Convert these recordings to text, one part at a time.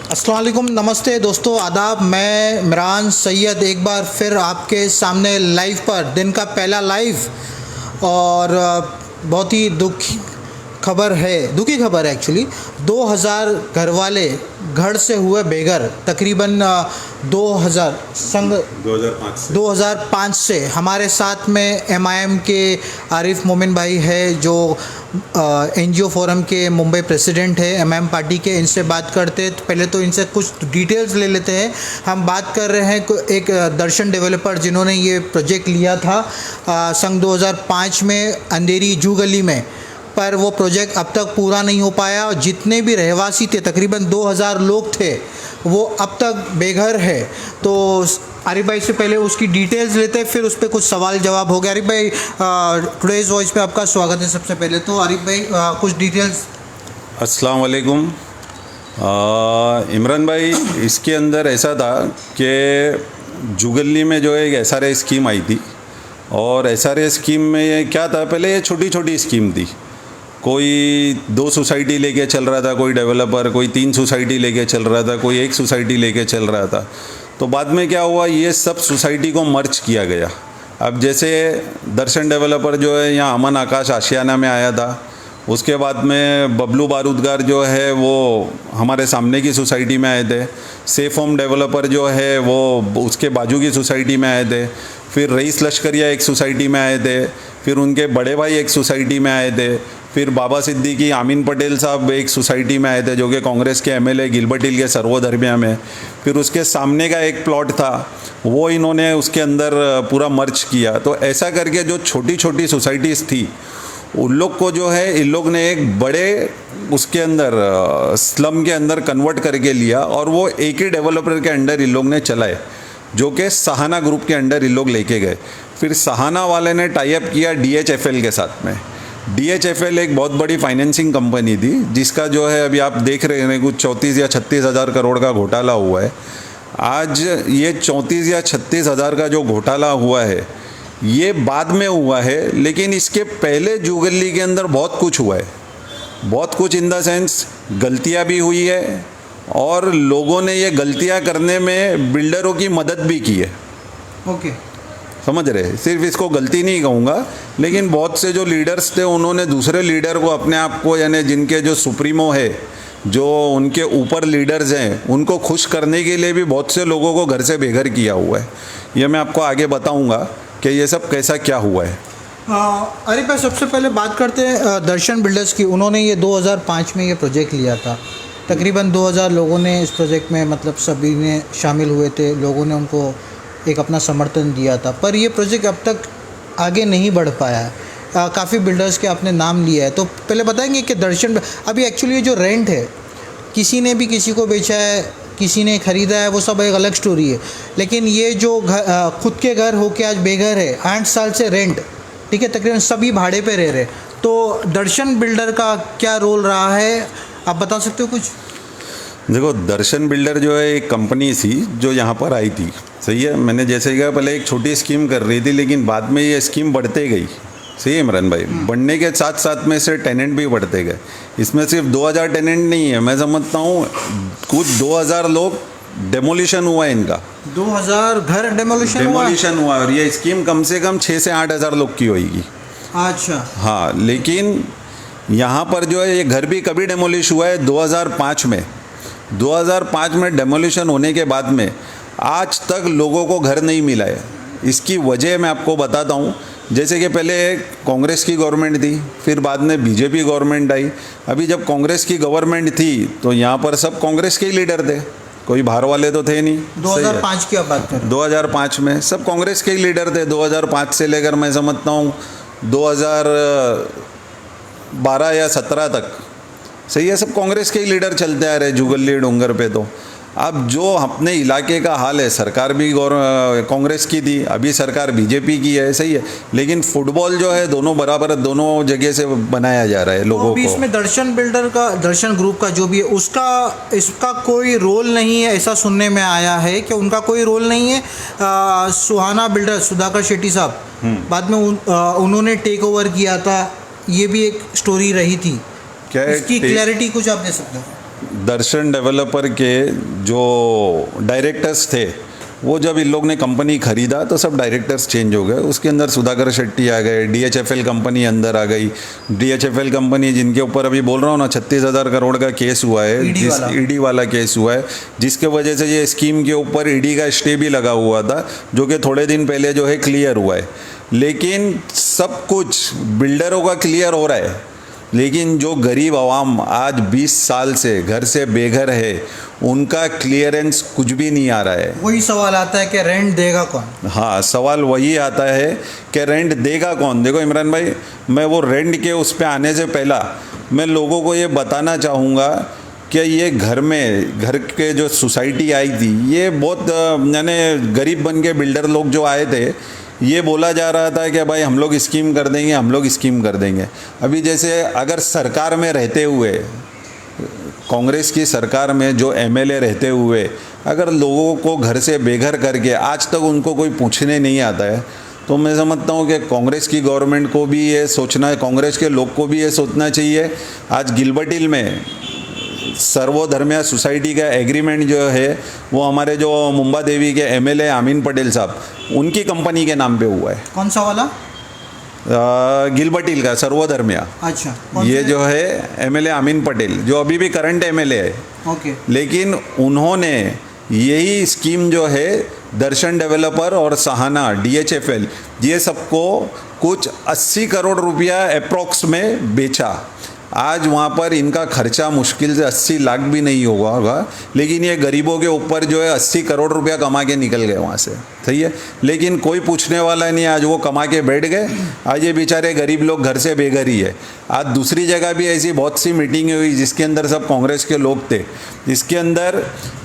अस्सलाम वालेकुम, नमस्ते दोस्तों, आदाब। मैं इमरान सैयद एक बार फिर आपके सामने लाइव पर, दिन का पहला लाइव। और बहुत ही दुखी खबर है एक्चुअली। 2000 घरवाले घर से हुए बेघर। तकरीबन 2005 से हमारे साथ में एमआईएम के आरिफ मोमिन भाई है, जो एनजीओ फोरम के मुंबई प्रेसिडेंट है एमआईएम पार्टी के। इनसे बात करते हैं तो पहले तो इनसे कुछ डिटेल्स ले लेते हैं। हम बात कर रहे हैं एक दर्शन डेवलपर जिन्होंने ये प्रोजेक्ट लिया था सन 2005 में अंधेरी जू गली में, पर वो प्रोजेक्ट अब तक पूरा नहीं हो पाया। और जितने भी रहवासी थे, तकरीबन 2000 लोग थे, वो अब तक बेघर है। तो आरिफ भाई से पहले उसकी डिटेल्स लेते हैं, फिर उस पर कुछ सवाल जवाब हो गया। आरिफ भाई, टुडेज़ वॉइस पे आपका स्वागत है। सबसे पहले तो आरिफ भाई कुछ डिटेल्स। अस्सलाम वालेकुम। इमरान भाई, इसके अंदर ऐसा था कि जुगली में जो है एक SRA स्कीम आई थी, और SRA स्कीम में ये क्या था, पहले ये छोटी छोटी स्कीम थी। कोई 2 सोसाइटी लेके चल रहा था, कोई डेवलपर, कोई 3 सोसाइटी लेके चल रहा था, कोई 1 सोसाइटी लेके चल रहा था। तो बाद में क्या हुआ, ये सब सोसाइटी को मर्ज किया गया। अब जैसे दर्शन डेवलपर जो है यहाँ अमन आकाश आशियाना में आया था, उसके बाद में बबलू बारूदगार जो है वो हमारे सामने की सोसाइटी में आए थे। सेफ होम डेवलपर जो है वो उसके बाजू की सोसाइटी में आए थे। फिर रईस लश्करिया एक सोसाइटी में आए थे। फिर उनके बड़े भाई एक सोसाइटी में आए थे। फिर बाबा सिद्दीकी आमीन पटेल साहब एक सोसाइटी में आए थे, जो कि कांग्रेस के MLA गिलबर्ट हिल के सर्वधर्मिया में। फिर उसके सामने का एक प्लॉट था, वो इन्होंने उसके अंदर पूरा मर्ज किया। तो ऐसा करके जो छोटी छोटी सोसाइटीज़ थी, उन लोग को जो है इन लोग ने एक बड़े उसके अंदर स्लम के अंदर कन्वर्ट करके लिया, और वो एक ही डेवलपर के अंडर इन लोग ने चलाए, जो कि सहाना ग्रुप के अंडर इन लोग लेके गए। फिर सहाना वाले ने टाई अप किया DHFL के साथ में। DHFL एक बहुत बड़ी फाइनेंसिंग कंपनी थी, जिसका जो है अभी आप देख रहे हैं कुछ 34 या 36 हज़ार करोड़ का घोटाला हुआ है। आज ये 34 या 36 हज़ार का जो घोटाला हुआ है, ये बाद में हुआ है, लेकिन इसके पहले जुगली के अंदर बहुत कुछ हुआ है। बहुत कुछ इन द सेंस गलतियाँ भी हुई है, और लोगों ने ये गलतियाँ करने में बिल्डरों की मदद भी की है। ओके, समझ रहे, सिर्फ इसको गलती नहीं कहूँगा, लेकिन बहुत से जो लीडर्स थे, उन्होंने दूसरे लीडर को अपने आप को, यानी जिनके जो सुप्रीमो है, जो उनके ऊपर लीडर्स हैं, उनको खुश करने के लिए भी बहुत से लोगों को घर से बेघर किया हुआ है। ये मैं आपको आगे बताऊँगा कि ये सब कैसा क्या हुआ है। अरे भाई, सबसे पहले बात करते हैं दर्शन बिल्डर्स की। उन्होंने ये 2005 में ये प्रोजेक्ट लिया था। तकरीबन 2000 लोगों ने इस प्रोजेक्ट में, मतलब सभी ने शामिल हुए थे। लोगों ने उनको एक अपना समर्थन दिया था, पर ये प्रोजेक्ट अब तक आगे नहीं बढ़ पाया है। काफ़ी बिल्डर्स के आपने नाम लिया है, तो पहले बताएंगे कि दर्शन अभी एक्चुअली ये जो रेंट है, किसी ने भी किसी को बेचा है, किसी ने ख़रीदा है, वो सब एक अलग स्टोरी है। लेकिन ये जो खुद के घर होके आज बेघर है, 8 साल से रेंट, ठीक है, तकरीबन सभी भाड़े पे रह रहे। तो दर्शन बिल्डर का क्या रोल रहा है, आप बता सकते हो कुछ? देखो, दर्शन बिल्डर जो है एक कंपनी थी जो यहाँ पर आई थी, सही है। मैंने जैसे कहा, पहले एक छोटी स्कीम कर रही थी, लेकिन बाद में ये स्कीम बढ़ते गई, सही है इमरान भाई। बढ़ने के साथ साथ में से टेनेंट भी बढ़ते गए। इसमें सिर्फ 2000 टेनेंट नहीं है, मैं समझता हूँ कुछ 2000 लोग डेमोलिशन हुआ है इनका। 2000 घर डेमोलिशन हुआ, और ये स्कीम कम से कम 6 से 8 हज़ार लोग की होगी। अच्छा, हाँ, लेकिन यहाँ पर जो है ये घर भी कभी डेमोलिश हुआ है 2005 में। 2005 में डेमोलिशन होने के बाद में आज तक लोगों को घर नहीं मिला है। इसकी वजह मैं आपको बताता हूँ। जैसे कि पहले कांग्रेस की गवर्नमेंट थी, फिर बाद में बीजेपी गवर्नमेंट आई। अभी जब कांग्रेस की गवर्नमेंट थी तो यहाँ पर सब कांग्रेस के ही लीडर थे, कोई बाहर वाले तो थे नहीं। 2005 की आप बात करें? 2005 में सब कांग्रेस के ही लीडर थे। 2005 से लेकर मैं समझता हूँ 2012 या 17 तक, सही है, सब कांग्रेस के ही लीडर चलते आ रहे जुगली डोंगर पे। तो अब जो अपने इलाके का हाल है, सरकार भी कांग्रेस की थी, अभी सरकार बीजेपी की है, सही है, लेकिन फुटबॉल जो है दोनों बराबर, दोनों जगह से बनाया जा रहा है लोगों को। इसमें दर्शन बिल्डर का, दर्शन ग्रुप का जो भी है, इसका कोई रोल नहीं है, ऐसा सुनने में आया है कि उनका कोई रोल नहीं है। सुहाना बिल्डर सुधाकर शेट्टी साहब, बाद में उन्होंने टेक ओवर किया था, ये भी एक स्टोरी रही थी। क्या इसकी क्लैरिटी कुछ आप दे सकते हो? दर्शन डेवलपर के जो डायरेक्टर्स थे, वो जब इन लोग ने कंपनी खरीदा तो सब डायरेक्टर्स चेंज हो गए। उसके अंदर सुधाकर शेट्टी आ गए, DHFL कंपनी अंदर आ गई। DHFL कंपनी जिनके ऊपर अभी बोल रहा हूँ ना 36,000 करोड़ का केस हुआ है, ईडी वाला केस हुआ है, जिसके वजह से ये स्कीम के ऊपर ईडी का स्टे भी लगा हुआ था, जो कि थोड़े दिन पहले जो है क्लियर हुआ है। लेकिन सब कुछ बिल्डरों का क्लियर हो रहा है, लेकिन जो गरीब आवाम आज 20 साल से घर से बेघर है, उनका क्लियरेंस कुछ भी नहीं आ रहा है। वही सवाल आता है कि रेंट देगा कौन? हाँ, सवाल वही आता है कि रेंट देगा कौन। देखो इमरान भाई, मैं वो रेंट के उस पे आने से पहला मैं लोगों को ये बताना चाहूँगा कि ये घर के जो सोसाइटी आई थी, ये बहुत यानी गरीब बन के बिल्डर लोग जो आए थे, ये बोला जा रहा था कि भाई हम लोग स्कीम कर देंगे, हम लोग स्कीम कर देंगे। अभी जैसे अगर सरकार में रहते हुए, कांग्रेस की सरकार में जो MLA रहते हुए अगर लोगों को घर से बेघर करके आज तक उनको कोई पूछने नहीं आता है, तो मैं समझता हूँ कि कांग्रेस की गवर्नमेंट को भी ये सोचना है, कांग्रेस के लोग को भी ये सोचना चाहिए। आज गिलबर्ट हिल में सर्वधर्मिया सोसाइटी का एग्रीमेंट जो है, वो हमारे जो मुंबा देवी के MLA अमीन पटेल साहब, उनकी कंपनी के नाम पे हुआ है। कौन सा वाला? गिलबर्ट हिल का सर्वधर्मिया। अच्छा, ये जो है MLA अमीन पटेल, जो अभी भी करंट MLA है। ओके। लेकिन उन्होंने यही स्कीम जो है दर्शन डेवलपर और सहाना DHFL, ये सबको कुछ 80 करोड़ रुपया अप्रॉक्स में बेचा। आज वहाँ पर इनका खर्चा मुश्किल से 80 लाख भी नहीं होगा, लेकिन ये गरीबों के ऊपर जो है 80 करोड़ रुपया कमा के निकल गए वहाँ से। सही है, लेकिन कोई पूछने वाला नहीं। आज वो कमा के बैठ गए, आज ये बेचारे गरीब लोग घर से बेघर ही है। आज दूसरी जगह भी ऐसी बहुत सी मीटिंग हुई जिसके अंदर सब कांग्रेस के लोग थे। इसके अंदर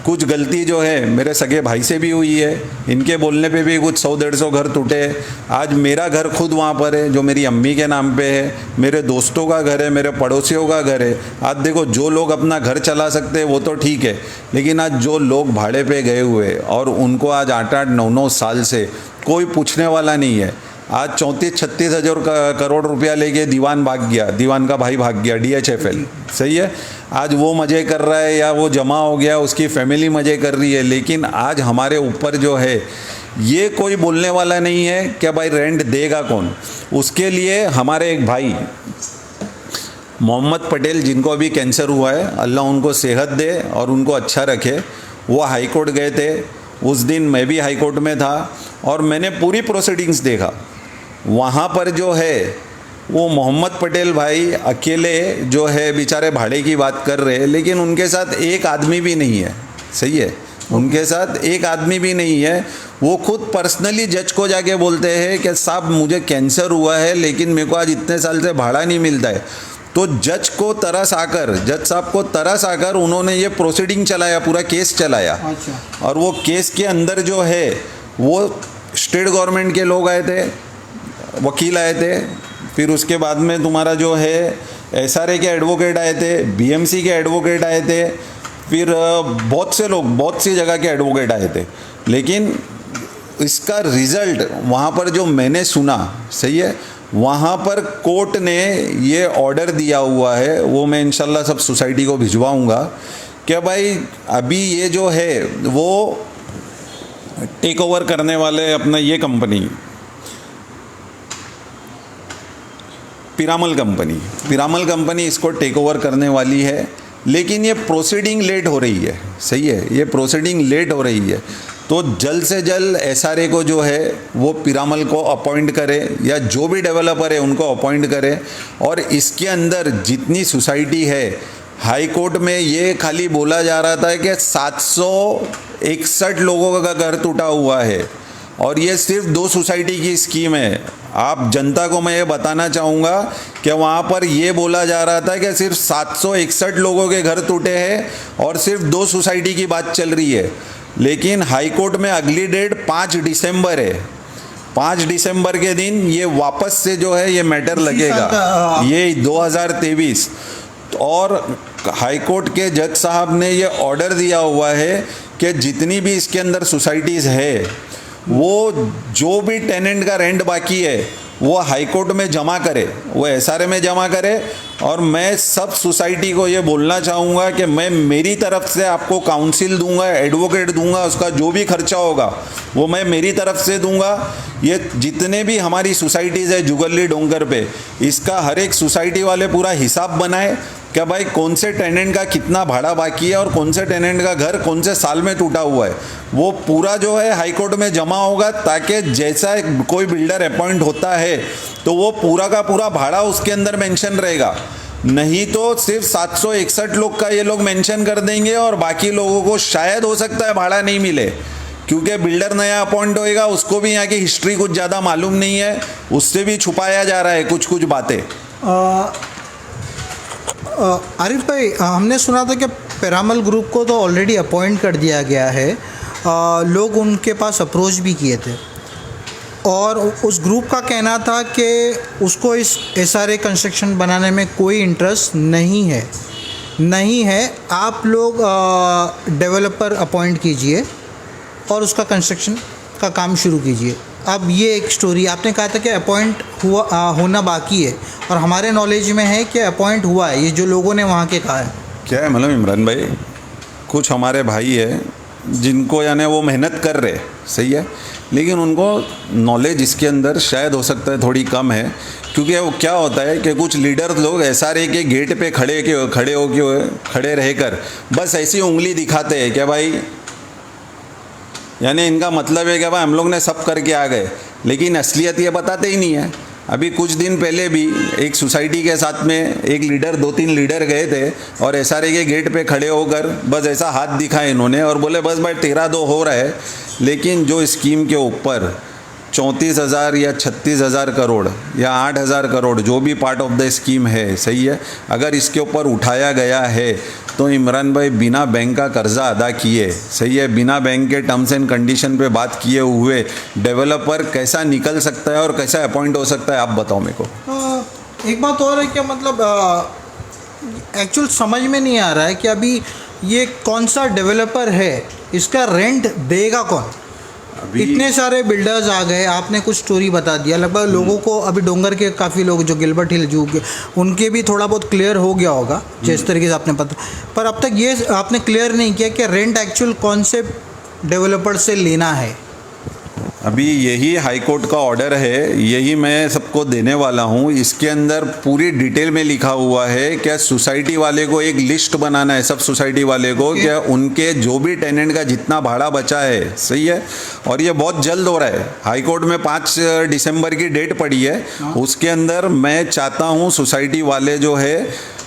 कुछ गलती जो है मेरे सगे भाई से भी हुई है, इनके बोलने पे भी कुछ 100-150 घर टूटे हैं। आज मेरा घर खुद वहाँ पर है जो मेरी अम्मी के नाम पे है, मेरे दोस्तों का घर है, मेरे पड़ोसियों का घर है। आज देखो, जो लोग अपना घर चला सकते हैं वो तो ठीक है, लेकिन आज जो लोग भाड़े पे गए हुए और उनको आज 8-8, 9-9 साल से कोई पूछने वाला नहीं है। आज 34-36 हज़ार करोड़ रुपया लेके दीवान भाग गया, दीवान का भाई भाग गया DHFL। सही है, आज वो मज़े कर रहा है या वो जमा हो गया, उसकी फैमिली मज़े कर रही है, लेकिन आज हमारे ऊपर जो है ये कोई बोलने वाला नहीं है कि भाई रेंट देगा कौन। उसके लिए हमारे एक भाई मोहम्मद पटेल, जिनको अभी कैंसर हुआ है, अल्लाह उनको सेहत दे और उनको अच्छा रखे, वो हाई कोर्ट गए थे। उस दिन मैं भी हाई कोर्ट में था और मैंने पूरी प्रोसीडिंग्स देखा। वहाँ पर जो है वो मोहम्मद पटेल भाई अकेले जो है बेचारे भाड़े की बात कर रहे हैं, लेकिन उनके साथ एक आदमी भी नहीं है। सही है, उनके साथ एक आदमी भी नहीं है। वो खुद पर्सनली जज को जाके बोलते हैं कि साहब मुझे कैंसर हुआ है, लेकिन मेरे को आज इतने साल से भाड़ा नहीं मिलता है। तो जज साहब को तरस आकर उन्होंने ये प्रोसीडिंग चलाया, पूरा केस चलाया। अच्छा। और वो केस के अंदर जो है वो स्टेट गवर्नमेंट के लोग आए थे, वकील आए थे, फिर उसके बाद में तुम्हारा जो है SRA के एडवोकेट आए थे, BMC के एडवोकेट आए थे, फिर बहुत से लोग बहुत सी जगह के एडवोकेट आए थे। लेकिन इसका रिज़ल्ट वहाँ पर जो मैंने सुना, सही है, वहाँ पर कोर्ट ने ये ऑर्डर दिया हुआ है, वो मैं इंशाल्लाह सब सोसाइटी को भिजवाऊँगा कि भाई अभी ये जो है वो टेक ओवर करने वाले अपना ये कंपनी पिरामल कंपनी इसको टेक ओवर करने वाली है। लेकिन ये प्रोसीडिंग लेट हो रही है। सही है, ये प्रोसीडिंग लेट हो रही है, तो जल्द से जल्द SRA को जो है वो पिरामल को अपॉइंट करे या जो भी डेवलपर है उनको अपॉइंट करे। और इसके अंदर जितनी सोसाइटी है, हाई कोर्ट में ये खाली बोला जा रहा था कि 761 लोगों का घर टूटा हुआ है और ये सिर्फ 2 सोसाइटी की स्कीम है। आप जनता को मैं ये बताना चाहूँगा कि वहाँ पर ये बोला जा रहा था कि सिर्फ 761 लोगों के घर टूटे हैं और सिर्फ 2 सोसाइटी की बात चल रही है। लेकिन हाई कोर्ट में अगली डेट 5 दिसंबर है। 5 दिसंबर के दिन ये वापस से जो है ये मैटर लगेगा, ये 2023। और हाई कोर्ट के जज साहब ने ये ऑर्डर दिया हुआ है कि जितनी भी इसके अंदर सोसाइटीज़ है, वो जो भी टेनेंट का रेंट बाकी है वो हाई कोर्ट में जमा करे, वो एसआरए में जमा करे। और मैं सब सोसाइटी को ये बोलना चाहूँगा कि मैं मेरी तरफ से आपको काउंसिल दूंगा, एडवोकेट दूंगा, उसका जो भी खर्चा होगा वो मैं मेरी तरफ से दूंगा। ये जितने भी हमारी सोसाइटीज़ है जुगली डोंगर पे, इसका हर एक सोसाइटी वाले पूरा हिसाब बनाए क्या भाई कौन से टेनेंट का कितना भाड़ा बाकी है और कौन से टेनेंट का घर कौन से साल में टूटा हुआ है, वो पूरा जो है हाई कोर्ट में जमा होगा, ताकि जैसा कोई बिल्डर अपॉइंट होता है तो वो पूरा का पूरा भाड़ा उसके अंदर मेंशन रहेगा। नहीं तो सिर्फ 761 लोग का ये लोग मेंशन कर देंगे और बाकी लोगों को शायद हो सकता है भाड़ा नहीं मिले, क्योंकि बिल्डर नया अपॉइंट होएगा, उसको भी यहाँ की हिस्ट्री कुछ ज़्यादा मालूम नहीं है, उससे भी छुपाया जा रहा है कुछ कुछ बातें। आरिफ भाई, हमने सुना था कि पिरामल ग्रुप को तो ऑलरेडी अपॉइंट कर दिया गया है, लोग उनके पास अप्रोच भी किए थे और उस ग्रुप का कहना था कि उसको इस एसआरए कंस्ट्रक्शन बनाने में कोई इंटरेस्ट नहीं है। आप लोग डेवलपर अपॉइंट कीजिए और उसका कंस्ट्रक्शन का काम शुरू कीजिए। अब ये एक स्टोरी आपने कहा था कि अपॉइंट होना बाकी है और हमारे नॉलेज में है कि अपॉइंट हुआ है, ये जो लोगों ने वहाँ के कहा है। क्या है मतलब इमरान भाई, कुछ हमारे भाई है जिनको यानी वो मेहनत कर रहे, सही है, लेकिन उनको नॉलेज इसके अंदर शायद हो सकता है थोड़ी कम है, क्योंकि वो क्या होता है कि कुछ लीडर लोग एसआरए के गेट पे खड़े रहकर बस ऐसी उंगली दिखाते हैं कि भाई यानी इनका मतलब है कि भाई हम लोग ने सब करके आ गए, लेकिन असलियत ये बताते ही नहीं है। अभी कुछ दिन पहले भी एक सोसाइटी के साथ में एक लीडर 2-3 लीडर गए थे और एसआरए के गेट पे खड़े होकर बस ऐसा हाथ दिखाया इन्होंने और बोले बस भाई 13-2 हो रहा है, लेकिन जो स्कीम के ऊपर 34,000 या 36,000 करोड़ या 8,000 करोड़ जो भी पार्ट ऑफ द स्कीम है, सही है, अगर इसके ऊपर उठाया गया है तो इमरान भाई बिना बैंक का कर्जा अदा किए, सही है, बिना बैंक के टर्म्स एंड कंडीशन पे बात किए हुए डेवलपर कैसा निकल सकता है और कैसा अपॉइंट हो सकता है, आप बताओ मेरे को। एक बात और है कि मतलब एक्चुअल समझ में नहीं आ रहा है कि अभी ये कौन सा डेवलपर है, इसका रेंट देगा कौन? इतने सारे बिल्डर्स आ गए, आपने कुछ स्टोरी बता दिया, लगभग लोगों को अभी डोंगर के काफ़ी लोग जो गिलबर्ट हिल जो उनके भी थोड़ा बहुत क्लियर हो गया होगा जिस तरीके से आपने पता, पर अब तक ये आपने क्लियर नहीं किया कि रेंट एक्चुअल कौन से डेवलपर से लेना है। अभी यही हाई कोर्ट का ऑर्डर है, यही मैं सबको देने वाला हूँ। इसके अंदर पूरी डिटेल में लिखा हुआ है क्या सोसाइटी वाले को एक लिस्ट बनाना है, सब सोसाइटी वाले को, क्या उनके जो भी टेनेंट का जितना भाड़ा बचा है, सही है, और ये बहुत जल्द हो रहा है। हाई कोर्ट में 5 दिसंबर की डेट पड़ी है, उसके अंदर मैं चाहता हूँ सोसाइटी वाले जो है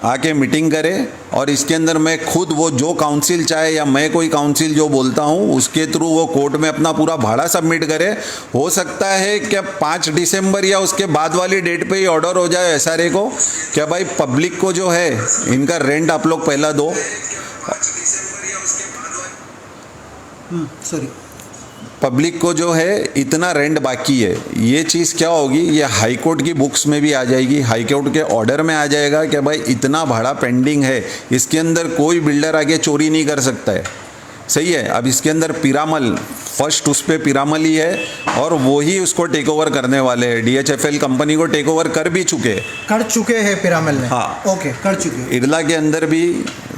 आके मीटिंग करे और इसके अंदर मैं खुद वो जो काउंसिल चाहे या मैं कोई काउंसिल जो बोलता हूँ उसके थ्रू वो कोर्ट में अपना पूरा भाड़ा सबमिट करे। हो सकता है क्या 5 दिसंबर या उसके बाद वाली डेट पे ही ऑर्डर हो जाए एसआरए को, क्या भाई पब्लिक को जो है इनका रेंट आप लोग पहला दो। सॉरी, पब्लिक को जो है इतना रेंट बाकी है, ये चीज़ क्या होगी, ये हाई कोर्ट की बुक्स में भी आ जाएगी, हाई कोर्ट के ऑर्डर में आ जाएगा कि भाई इतना भाड़ा पेंडिंग है, इसके अंदर कोई बिल्डर आगे चोरी नहीं कर सकता है, सही है। अब इसके अंदर पिरामल फर्स्ट उस पर पिरामल ही है और वो ही उसको टेक ओवर करने वाले हैं। DHFL कंपनी को टेक ओवर कर चुके हैं पिरामल ने। हाँ, ओके, कर चुके। इरला के अंदर भी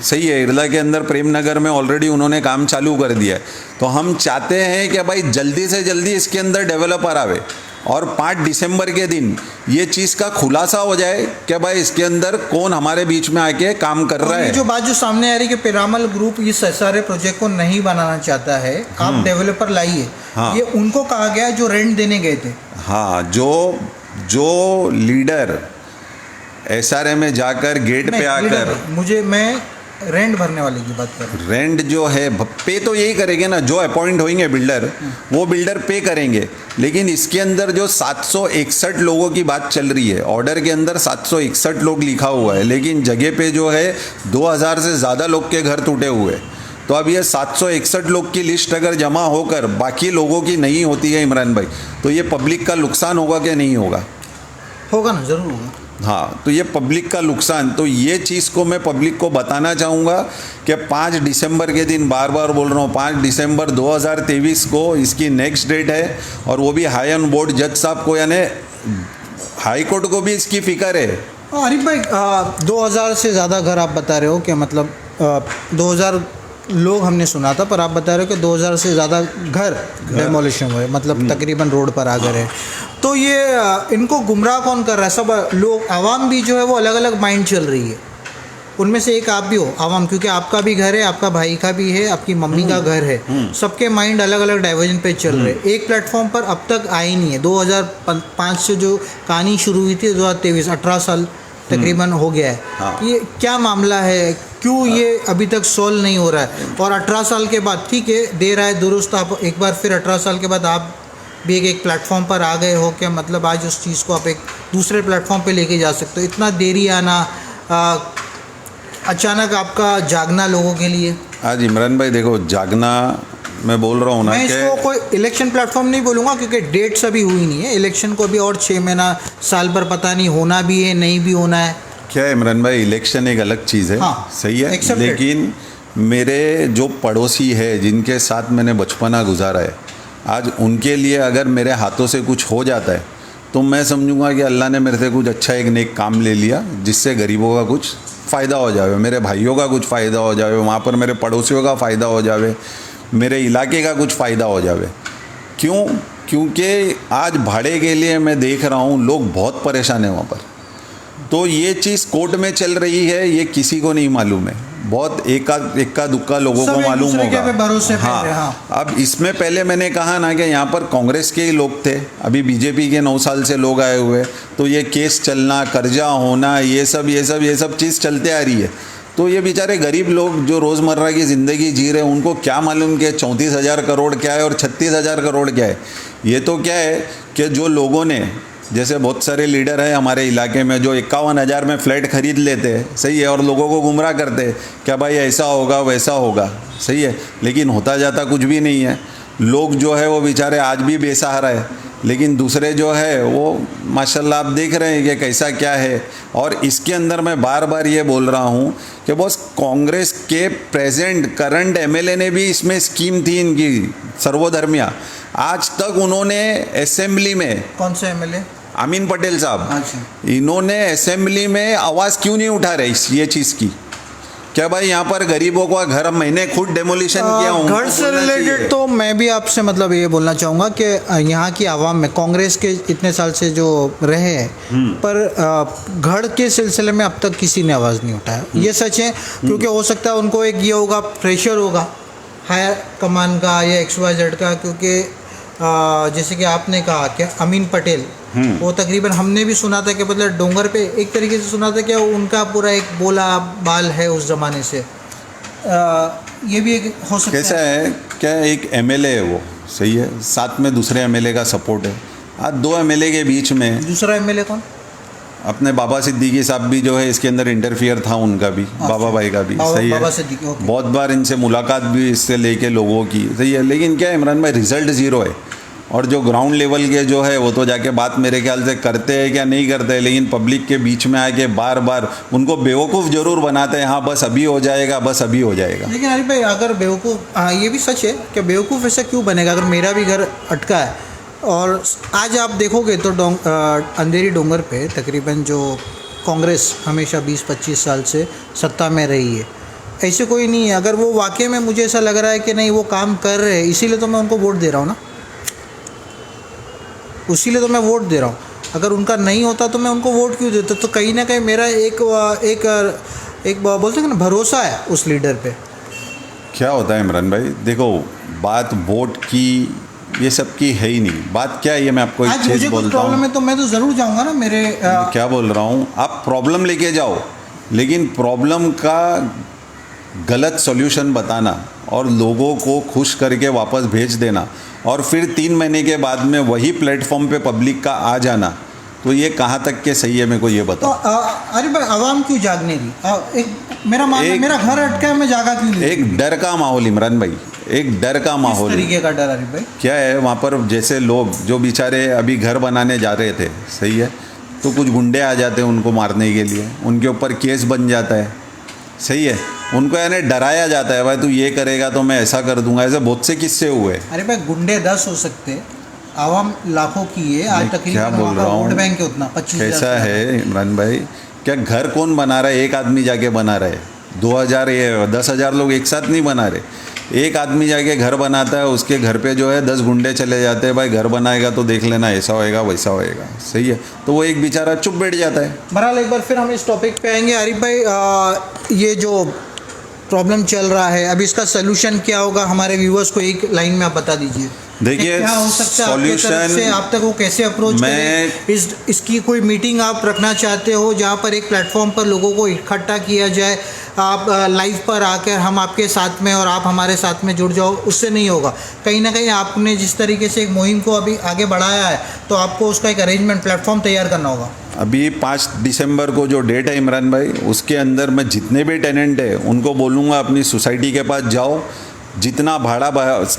सही है, इरला के अंदर प्रेम नगर में ऑलरेडी उन्होंने काम चालू कर दिया है। तो हम चाहते हैं कि भाई जल्दी से जल्दी इसके अंदर डेवलपर आवे और 5 दिसंबर के दिन ये चीज़ का खुलासा हो जाए कि भाई इसके अंदर कौन हमारे बीच में आके काम कर रहा है। जो बात जो सामने आ रही है कि पिरामल ग्रुप इस एसआरए प्रोजेक्ट को नहीं बनाना चाहता है, आप डेवलपर लाइए, हाँ, ये उनको कहा गया है जो रेंट देने गए थे। हाँ, जो लीडर एसआरए में जाकर गेट पे आकर, मैं रेंट भरने वाले की बात कर रहा हूँ। रेंट जो है पे तो यही करेंगे ना, जो अपॉइंट होंगे बिल्डर वो बिल्डर पे करेंगे, लेकिन इसके अंदर जो 761 लोगों की बात चल रही है, ऑर्डर के अंदर 761 लोग लिखा हुआ है, लेकिन जगह पे जो है 2000 से ज़्यादा लोग के घर टूटे हुए। तो अब ये 761 लोग की लिस्ट अगर जमा होकर बाकी लोगों की नहीं होती है इमरान भाई, तो ये पब्लिक का नुकसान होगा कि नहीं होगा? होगा ना, ज़रूर होगा। हाँ, तो ये पब्लिक का नुकसान, तो ये चीज़ को मैं पब्लिक को बताना चाहूँगा कि 5 दिसंबर के दिन, बार बार बोल रहा हूँ, 5 दिसंबर 2023 को इसकी नेक्स्ट डेट है और वो भी हाई ऑन बोर्ड जज साहब को यानी हाई कोर्ट को भी इसकी फिक्र है। आरिफ भाई 2000 से ज़्यादा घर आप बता रहे हो कि मतलब 2000 लोग हमने सुना था, पर आप बता रहे हो कि 2000 से ज़्यादा घर डेमोलिशन हुए, मतलब तकरीबन रोड पर आ गए हैं। तो ये इनको गुमराह कौन कर रहा है? सब लोग, आवाम भी जो है वो अलग अलग माइंड चल रही है। उनमें से एक आप भी हो आवाम, क्योंकि आपका भी घर है, आपका भाई का भी है, आपकी मम्मी का घर है, सबके माइंड अलग अलग डाइवर्जन पे चल रहे हैं। एक प्लेटफॉर्म पर अब तक आए नहीं है। 2005 से जो कहानी शुरू हुई थी 2023, 18 साल तकरीबन हो गया है। हाँ। ये क्या मामला है, क्यों ये अभी तक सॉल्व नहीं हो रहा है? और 18 साल के बाद, ठीक है, देर आए दुरुस्त, आप एक बार फिर 18 साल के बाद आप भी एक प्लेटफॉर्म पर आ गए हो, क्या मतलब आज उस चीज़ को आप एक दूसरे प्लेटफॉर्म पे लेके जा सकते हो? इतना देरी आना, अचानक आपका जागना लोगों के लिए। आज इमरान भाई देखो, जागना मैं बोल रहा हूँ ना मैं इसको कि कोई इलेक्शन प्लेटफॉर्म नहीं बोलूँगा, क्योंकि डेट्स अभी हुई नहीं है। इलेक्शन को अभी और 6 महीना साल भर पता नहीं, होना भी है नहीं भी होना है। क्या है इमरान भाई, इलेक्शन एक अलग चीज़ है। हाँ, सही है, accepted। लेकिन मेरे जो पड़ोसी है जिनके साथ मैंने बचपना गुजारा है, आज उनके लिए अगर मेरे हाथों से कुछ हो जाता है तो मैं समझूंगा कि अल्लाह ने मेरे से कुछ अच्छा एक नेक काम ले लिया, जिससे गरीबों का कुछ फ़ायदा हो जाए, मेरे भाइयों का कुछ फ़ायदा हो जाए, वहाँ पर मेरे पड़ोसियों का फ़ायदा हो जाए, मेरे इलाके का कुछ फ़ायदा हो जाए। क्यों? क्योंकि आज भाड़े के लिए मैं देख रहा हूँ लोग बहुत परेशान हैं वहाँ पर। तो ये चीज़ कोर्ट में चल रही है, ये किसी को नहीं मालूम है, बहुत इक्का दुक्का लोगों को मालूम होगा। हाँ। अब इसमें पहले मैंने कहा ना कि यहाँ पर कांग्रेस के ही लोग थे, अभी बीजेपी के 9 साल से लोग आए हुए, तो ये केस चलना, कर्जा होना, ये सब चीज़ चलते आ रही है। तो ये बेचारे गरीब लोग जो रोज़मर्रा की ज़िंदगी जी रहे हैं, उनको क्या मालूम कि 34,000 करोड़ क्या है और 36,000 करोड़ क्या है। ये तो क्या है कि जो लोगों ने, जैसे बहुत सारे लीडर हैं हमारे इलाके में जो 51,000 में फ्लैट खरीद लेते हैं, सही है, और लोगों को गुमराह करते हैं क्या भाई ऐसा होगा वैसा होगा, सही है, लेकिन होता जाता कुछ भी नहीं है। लोग जो है वो बेचारे आज भी बेसहारा है, लेकिन दूसरे जो है वो माशाल्लाह आप देख रहे हैं कि कैसा क्या है। और इसके अंदर मैं बार बार ये बोल रहा हूँ कि बस कांग्रेस के करंट एमएलए ने भी इसमें स्कीम थी इनकी सर्वधर्मिया, आज तक उन्होंने असेंबली में, कौन से एमएलए? अमीन पटेल साहब, अच्छा। इन्होंने असेंबली में आवाज़ क्यों नहीं उठा रहे ये चीज़ की? क्या भाई यहाँ पर गरीबों का घर मैंने खुद डेमोलिशन किया हूँ, घर से रिलेटेड तो मैं भी आपसे मतलब ये बोलना चाहूँगा कि यहाँ की आवाम में कांग्रेस के इतने साल से जो रहे हैं, पर घर के सिलसिले में अब तक किसी ने आवाज़ नहीं उठाया। ये सच है, क्योंकि हो सकता है उनको एक ये होगा, प्रेशर होगा हायर कमान का या XYZ का, क्योंकि जैसे कि आपने कहा कि अमीन पटेल, वो तकरीबन हमने भी सुना था कि मतलब डोंगर पे एक तरीके से सुना था कि उनका पूरा एक बोला बाल है उस ज़माने से। ये भी एक हो सकता कैसा है क्या, एक एमएलए है वो, सही है, साथ में दूसरे एमएलए का सपोर्ट है। आज 2 एमएलए के बीच में दूसरा एमएलए कौन? अपने बाबा सिद्दीकी साहब भी जो है इसके अंदर इंटरफियर था, उनका भी, बाबा भाई का भी, सही बाबा है। सिद्दीकी, ओके। बहुत बार इनसे मुलाकात भी इससे लेके लोगों की, सही है, लेकिन क्या है इमरान भाई, रिजल्ट ज़ीरो है। और जो ग्राउंड लेवल के जो है वो तो जाके बात मेरे ख्याल से करते हैं क्या नहीं करते हैं, लेकिन पब्लिक के बीच में आके बार बार उनको बेवकूफ़ ज़रूर बनाते हैं। हाँ बस अभी हो जाएगा, बस अभी हो जाएगा। लेकिन अरे भाई अगर बेवकूफ़, ये भी सच है कि बेवकूफ़ ऐसा क्यों बनेगा? अगर मेरा भी घर अटका है और आज आप देखोगे तो अंधेरी डोंगर पे तकरीबन जो कांग्रेस हमेशा 20-25 साल से सत्ता में रही है, ऐसे कोई नहीं है। अगर वो वाकई में मुझे ऐसा लग रहा है कि नहीं वो काम कर रहे हैं, इसीलिए तो मैं उनको वोट दे रहा हूँ ना, इसीलिए तो मैं वोट दे रहा हूँ। अगर उनका नहीं होता तो मैं उनको वोट क्यों देता? तो कहीं ना कहीं मेरा एक बोलते हैं ना भरोसा है उस लीडर पे। क्या होता है इमरान भाई, देखो बात वोट की ये सब की है ही नहीं। बात क्या है ये मैं आपको एक चीज़ बोलता हूँ। प्रॉब्लम है तो मैं तो ज़रूर जाऊँगा ना। मेरे क्या बोल रहा हूँ, आप प्रॉब्लम लेके जाओ, लेकिन प्रॉब्लम का गलत सॉल्यूशन बताना और लोगों को खुश करके वापस भेज देना और फिर 3 महीने के बाद में वही प्लेटफॉर्म पे पब्लिक का आ जाना, तो ये कहाँ तक के सही है मेरे को ये बताओ। तो अरे भाई आवाम क्यों जागने दी? मेरा घर अटका है, मैं जागा क्यों नहीं? एक डर का माहौल इमरान भाई, एक डर का माहौल। किस तरीके का डर आरिफ भाई? क्या है वहाँ पर, जैसे लोग जो बेचारे अभी घर बनाने जा रहे थे, सही है, तो कुछ गुंडे आ जाते हैं उनको मारने के लिए, उनके ऊपर केस बन जाता है, सही है, उनको यानी डराया जाता है, भाई तू ये करेगा तो मैं ऐसा कर दूंगा। ऐसे बहुत से किस्से हुए। अरे भाई गुंडे 10 हो सकते, आवाम लाखों की है, आज मैं तकरीबन क्या बोल वहाँ का रहा हूँ? वोट बैंक है उतना 25,000 कैसा है इमरान भाई, क्या घर कौन बना रहा है? एक आदमी जाके बना रहा है। 2,000 या 10,000 लोग एक साथ नहीं बना रहे। एक आदमी जाके घर बनाता है, उसके घर पे जो है 10 गुंडे चले जाते हैं, भाई घर बनाएगा तो देख लेना ऐसा होएगा वैसा होएगा, सही है। तो वो एक बेचारा चुप बैठ जाता है। बहरहाल एक बार फिर हम इस टॉपिक पे आएंगे। आरिफ भाई, ये जो प्रॉब्लम चल रहा है, अब इसका सलूशन क्या होगा, हमारे व्यूवर्स को एक लाइन में आप बता दीजिए। देखिए, क्या हो सकता है आपकी तरफ से, आप तक वो कैसे अप्रोच करें? इसकी कोई मीटिंग आप रखना चाहते हो जहाँ पर एक प्लेटफॉर्म पर लोगों को इकट्ठा किया जाए, आप लाइव पर आकर हम आपके साथ में और आप हमारे साथ में जुड़ जाओ, उससे नहीं होगा। कहीं ना कहीं आपने जिस तरीके से एक मुहिम को अभी आगे बढ़ाया है, तो आपको उसका एक अरेंजमेंट प्लेटफॉर्म तैयार करना होगा। अभी 5 दिसंबर को जो डेट है इमरान भाई, उसके अंदर मैं जितने भी टेनेंट है उनको बोलूँगा अपनी सोसाइटी के पास जाओ, जितना भाड़ा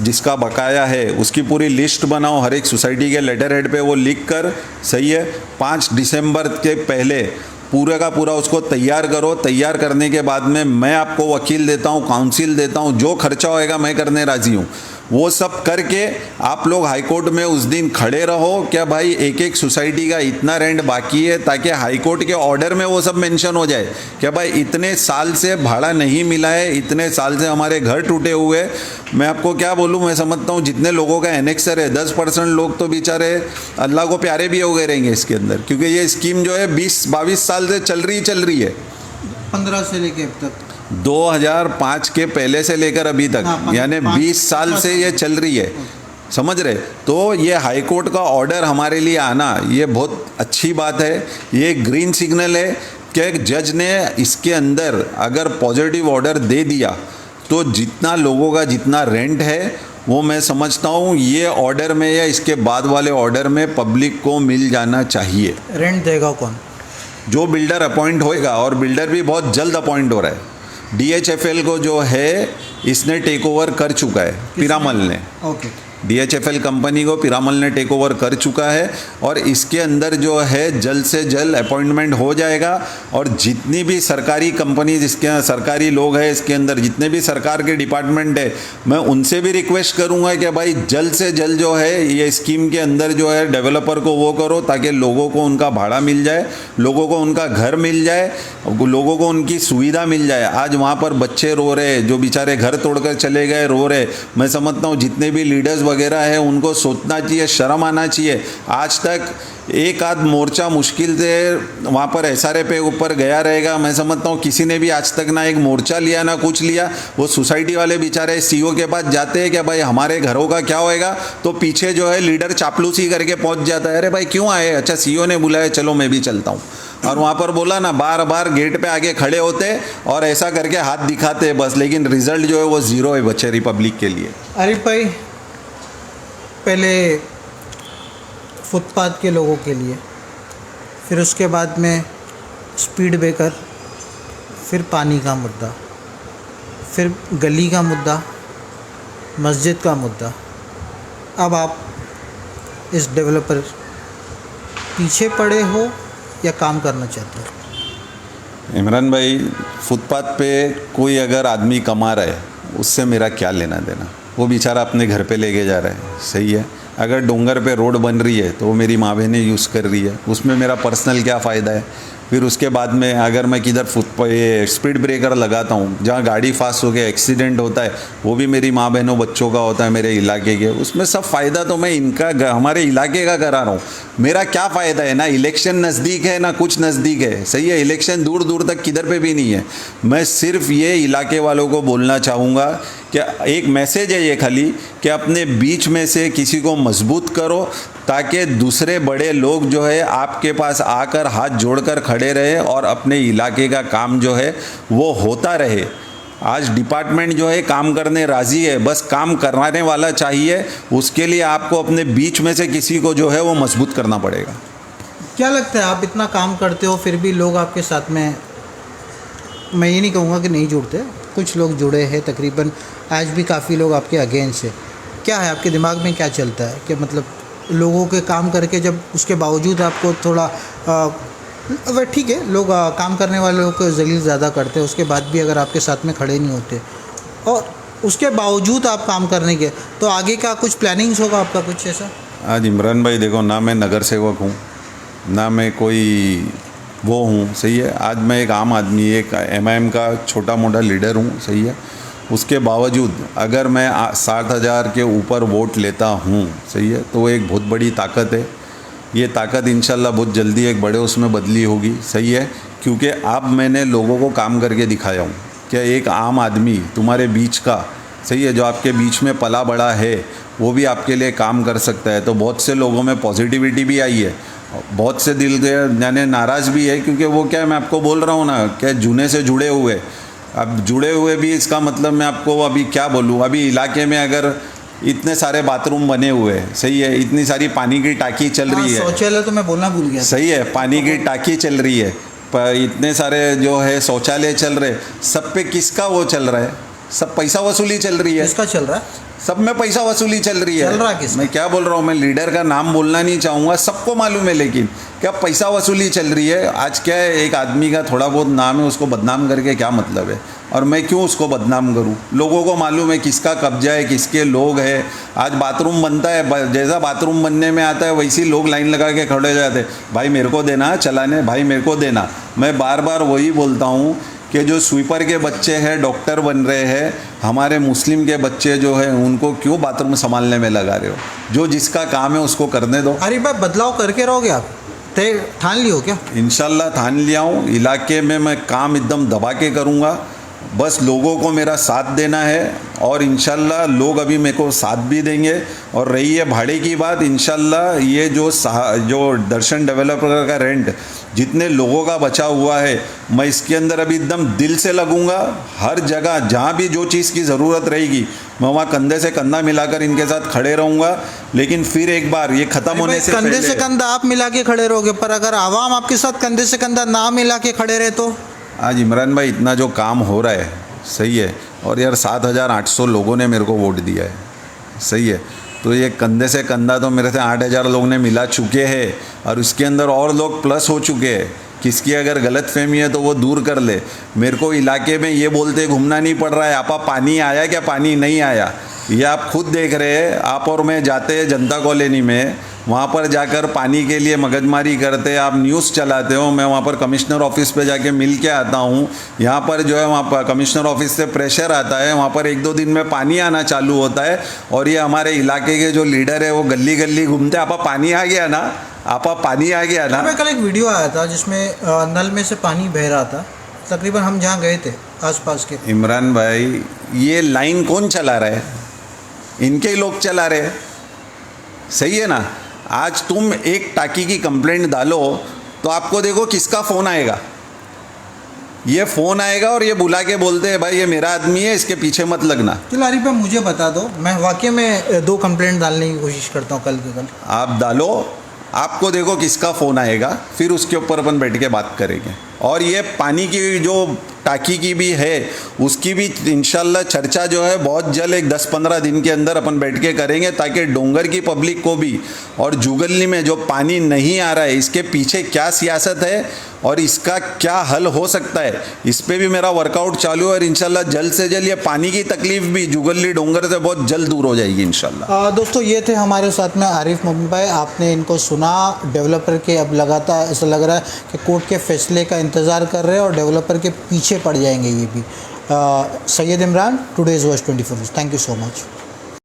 जिसका बकाया है उसकी पूरी लिस्ट बनाओ, हर एक सोसाइटी के लेटर हेड पे वो लिख कर, सही है, 5 दिसंबर के पहले पूरे का पूरा उसको तैयार करो। तैयार करने के बाद में मैं आपको वकील देता हूँ, काउंसिल देता हूँ, जो खर्चा होएगा मैं करने राज़ी हूँ। वो सब करके आप लोग हाई कोर्ट में उस दिन खड़े रहो, क्या भाई एक एक सोसाइटी का इतना रेंट बाकी है, ताकि हाई कोर्ट के ऑर्डर में वो सब मेंशन हो जाए, क्या भाई इतने साल से भाड़ा नहीं मिला है, इतने साल से हमारे घर टूटे हुए। मैं आपको क्या बोलूँ, मैं समझता हूँ जितने लोगों का एनेक्सर है 10% लोग तो बेचारे अल्लाह को प्यारे भी हो गए रहेंगे इसके अंदर, क्योंकि ये स्कीम जो है 20-22 साल से चल रही है। 15 से लेके अब तक 2005 के पहले से लेकर अभी तक, हाँ, यानी 20 साल से ये चल रही है, समझ रहे। तो ये हाई कोर्ट का ऑर्डर हमारे लिए आना ये बहुत अच्छी बात है, ये ग्रीन सिग्नल है कि एक जज ने इसके अंदर अगर पॉजिटिव ऑर्डर दे दिया तो जितना लोगों का जितना रेंट है वो मैं समझता हूँ ये ऑर्डर में या इसके बाद वाले ऑर्डर में पब्लिक को मिल जाना चाहिए। रेंट देगा कौन? जो बिल्डर अपॉइंट होएगा, और बिल्डर भी बहुत जल्द अपॉइंट हो रहा है। DHFL को जो है इसने टेक ओवर कर चुका है, पिरामल ने। ओके। DHFL कंपनी को पिरामल ने टेक ओवर कर चुका है, और इसके अंदर जो है जल्द से जल्द अपॉइंटमेंट हो जाएगा। और जितनी भी सरकारी कंपनी, जिसके सरकारी लोग हैं इसके अंदर, जितने भी सरकार के डिपार्टमेंट है, मैं उनसे भी रिक्वेस्ट करूंगा कि भाई जल्द से जल्द जो है ये स्कीम के अंदर जो है डेवलपर को वो करो, ताकि लोगों को उनका भाड़ा मिल जाए, लोगों को उनका घर मिल जाए, लोगों को उनकी सुविधा मिल जाए। आज वहाँ पर बच्चे रो रहे, जो बेचारे घर तोड़कर चले गए रो रहे। मैं समझता हूँ जितने भी लीडर्स वगैरह है उनको सोचना चाहिए, शर्म आना चाहिए। आज तक एक आध मोर्चा मुश्किल से वहाँ पर SRA पे ऊपर गया रहेगा। मैं समझता हूँ किसी ने भी आज तक ना एक मोर्चा लिया ना कुछ लिया। वो सोसाइटी वाले बेचारे CO के पास जाते हैं कि भाई हमारे घरों का क्या होएगा, तो पीछे जो है लीडर चापलूसी करके पहुँच जाता है, अरे भाई क्यों आए, अच्छा CO ने बुलाया, चलो मैं भी चलता हूँ। और वहाँ पर बोला ना, बार बार गेट पे आगे खड़े होते और ऐसा करके हाथ दिखाते बस, लेकिन रिजल्ट जो है वो ज़ीरो है बच्चे रिपब्लिक के लिए। आरिफ भाई, पहले फुटपाथ के लोगों के लिए, फिर उसके बाद में स्पीड ब्रेकर, फिर पानी का मुद्दा, फिर गली का मुद्दा, मस्जिद का मुद्दा, अब आप इस डेवलपर पीछे पड़े हो या काम करना चाहते हो? इमरान भाई, फुटपाथ पे कोई अगर आदमी कमा रहा है उससे मेरा क्या लेना देना, वो बेचारा अपने घर पे लेके जा रहा है, सही है। अगर डोंगर पे रोड बन रही है तो वो मेरी माँ बहनें यूज़ कर रही है, उसमें मेरा पर्सनल क्या फ़ायदा है। फिर उसके बाद में अगर मैं किधर ये स्पीड ब्रेकर लगाता हूँ जहाँ गाड़ी फास्ट हो के एक्सीडेंट होता है, वो भी मेरी माँ बहनों बच्चों का होता है, मेरे इलाके के, उसमें सब फ़ायदा तो मैं इनका हमारे इलाके का करा रहा हूँ। मेरा क्या फ़ायदा है, ना इलेक्शन नज़दीक है ना कुछ नज़दीक है, सही है। इलेक्शन दूर दूर तक किधर पे भी नहीं है। मैं सिर्फ ये इलाके वालों को बोलना चाहूँगा कि एक मैसेज है ये खाली, कि अपने बीच में से किसी को मजबूत करो, ताकि दूसरे बड़े लोग जो है आपके पास आकर हाथ जोड़कर खड़े रहे और अपने इलाके का काम जो है वो होता रहे। आज डिपार्टमेंट जो है काम करने राज़ी है, बस काम कराने वाला चाहिए। उसके लिए आपको अपने बीच में से किसी को जो है वो मजबूत करना पड़ेगा। क्या लगता है, आप इतना काम करते हो फिर भी लोग आपके साथ में, मैं ये नहीं कहूँगा कि नहीं जुड़ते, कुछ लोग जुड़े हैं, तकरीबन आज भी काफ़ी लोग आपके अगेंस्ट है। क्या है आपके दिमाग में, क्या चलता है कि मतलब लोगों के काम करके जब उसके बावजूद आपको थोड़ा वह ठीक है, लोग काम करने वाले लोग को जलील ज़्यादा करते हैं, उसके बाद भी अगर आपके साथ में खड़े नहीं होते और उसके बावजूद आप काम करने के, तो आगे का कुछ प्लानिंग्स होगा आपका कुछ ऐसा? आज इमरान भाई देखो, ना मैं नगर सेवक हूँ, ना मैं कोई वो हूँ, सही है। आज मैं एक आम आदमी, एक एमआईएम का छोटा मोटा लीडर हूँ, सही है। उसके बावजूद अगर मैं 60,000 के ऊपर वोट लेता हूँ, सही है, तो वो एक बहुत बड़ी ताकत है। ये ताकत इंशाल्लाह बहुत जल्दी एक बड़े उसमें बदली होगी, सही है। क्योंकि अब मैंने लोगों को काम करके दिखाया हूँ कि एक आम आदमी तुम्हारे बीच का, सही है, जो आपके बीच में पला बड़ा है, वो भी आपके लिए काम कर सकता है। तो बहुत से लोगों में पॉजिटिविटी भी आई है, बहुत से दिल के यानी नाराज़ भी है, क्योंकि वो क्या है, मैं आपको बोल रहा हूँ ना, क्या जूने से जुड़े हुए, अब जुड़े हुए भी, इसका मतलब मैं आपको अभी क्या बोलूँ, अभी इलाके में अगर इतने सारे बाथरूम बने हुए हैं, सही है, इतनी सारी पानी की टाकी चल रही है, शौचालय तो मैं बोलना भूल गया, सही है, पानी की टाकी चल रही है, पर इतने सारे जो है शौचालय चल रहे, सब पे किसका वो चल रहा है, सब पैसा वसूली चल रही है, किसका चल रहा है, सब में पैसा वसूली चल रही है। चल रहा किसका? मैं क्या बोल रहा हूँ, मैं लीडर का नाम बोलना नहीं चाहूँगा, सबको मालूम है, लेकिन क्या पैसा वसूली चल रही है। आज क्या है, एक आदमी का थोड़ा बहुत नाम है, उसको बदनाम करके क्या मतलब है, और मैं क्यों उसको बदनाम करूं। लोगों को मालूम है किसका कब्जा है, किसके लोग हैं। आज बाथरूम बनता है, जैसा बाथरूम बनने में आता है वैसी लोग लाइन लगा के खड़े हो जाते हैं, भाई मेरे को देना चलाने, भाई मेरे को देना। मैं बार बार वही बोलता हूँ कि जो स्वीपर के बच्चे हैं डॉक्टर बन रहे हैं, हमारे मुस्लिम के बच्चे जो हैं उनको क्यों बाथरूम संभालने में लगा रहे हो। जो जिसका काम है उसको करने दो। अरे भाई, बदलाव करके रहोगे आप, ठान लियो क्या? इंशाल्लाह ठान लिया हूँ। इलाके में मैं काम एकदम दबा के करूँगा, बस लोगों को मेरा साथ देना है, और इंशाल्लाह लोग अभी मेरे को साथ भी देंगे। और रही है भाड़े की बात, इंशाल्लाह ये जो दर्शन डेवलपर का रेंट जितने लोगों का बचा हुआ है, मैं इसके अंदर अभी एकदम दिल से लगूंगा। हर जगह जहाँ भी जो चीज़ की ज़रूरत रहेगी, मैं वहाँ कंधे से कंधा मिलाकर इनके साथ खड़े रहूँगा। लेकिन फिर एक बार ये ख़त्म होने से कंधे पहले, से कंधा आप मिला के खड़े रहोगे, पर अगर आवाम आपके साथ कंधे से कंधा ना मिला के खड़े रहे तो? आज इमरान भाई इतना जो काम हो रहा है, सही है, और यार 7,800 लोगों ने मेरे को वोट दिया है, सही है, तो ये कंधे से कंधा तो मेरे से 8,000 लोग ने मिला चुके हैं, और उसके अंदर और लोग प्लस हो चुके हैं। किसकी अगर गलतफहमी है तो वो दूर कर ले। मेरे को इलाके में ये बोलते घूमना नहीं पड़ रहा है, आपा पानी आया क्या, पानी नहीं आया, ये आप खुद देख रहे हैं। आप और मैं जाते हैं जनता कॉलोनी में, वहाँ पर जाकर पानी के लिए मगजमारी करते, आप न्यूज़ चलाते हो, मैं वहाँ पर कमिश्नर ऑफिस पे जाके मिल के आता हूँ। यहाँ पर जो है वहाँ पर कमिश्नर ऑफिस से प्रेशर आता है, वहाँ पर 1-2 दिन में पानी आना चालू होता है, और ये हमारे इलाके के जो लीडर है वो गली गली घूमते, आपा पानी आ गया ना, आपा पानी आ गया ना। कल एक वीडियो आया था जिसमें नल में से पानी बह रहा था, तकरीबन हम जहाँ गए थे आसपास के। इमरान भाई, ये लाइन कौन चला रहा है, इनके लोग चला रहे हैं, सही है ना। आज तुम एक टाकी की कंप्लेंट डालो तो आपको देखो किसका फ़ोन आएगा, ये फ़ोन आएगा और ये बुला के बोलते हैं भाई ये मेरा आदमी है, इसके पीछे मत लगना। चलो आरिफ भाई, मुझे बता दो, मैं वाकई में 2 कंप्लेंट डालने की कोशिश करता हूँ कल के कल। आप डालो, आपको देखो किसका फ़ोन आएगा, फिर उसके ऊपर अपन बैठ के बात करेंगे। और ये पानी की जो टाकी की भी है, उसकी भी इंशाल्लाह चर्चा जो है बहुत जल्द, एक 10-15 दिन के अंदर अपन बैठ के करेंगे, ताकि डोंगर की पब्लिक को भी, और जुगली में जो पानी नहीं आ रहा है इसके पीछे क्या सियासत है और इसका क्या हल हो सकता है, इस पे भी मेरा वर्कआउट चालू है। और इंशाल्लाह जल्द से जल्द ये पानी की तकलीफ भी जुगली डोंगर से बहुत जल्द दूर हो जाएगी इंशाल्लाह। दोस्तों, ये थे हमारे साथ में आरिफ मोमिन भाई। आपने इनको सुना, डेवलपर के अब लगातार ऐसा लग रहा है कि कोर्ट के फैसले का इंतज़ार कर रहे हैं और डेवलपर के पीछे पड़ जाएंगे ये भी। Syed Imran, today's voice 24। Thank you so much.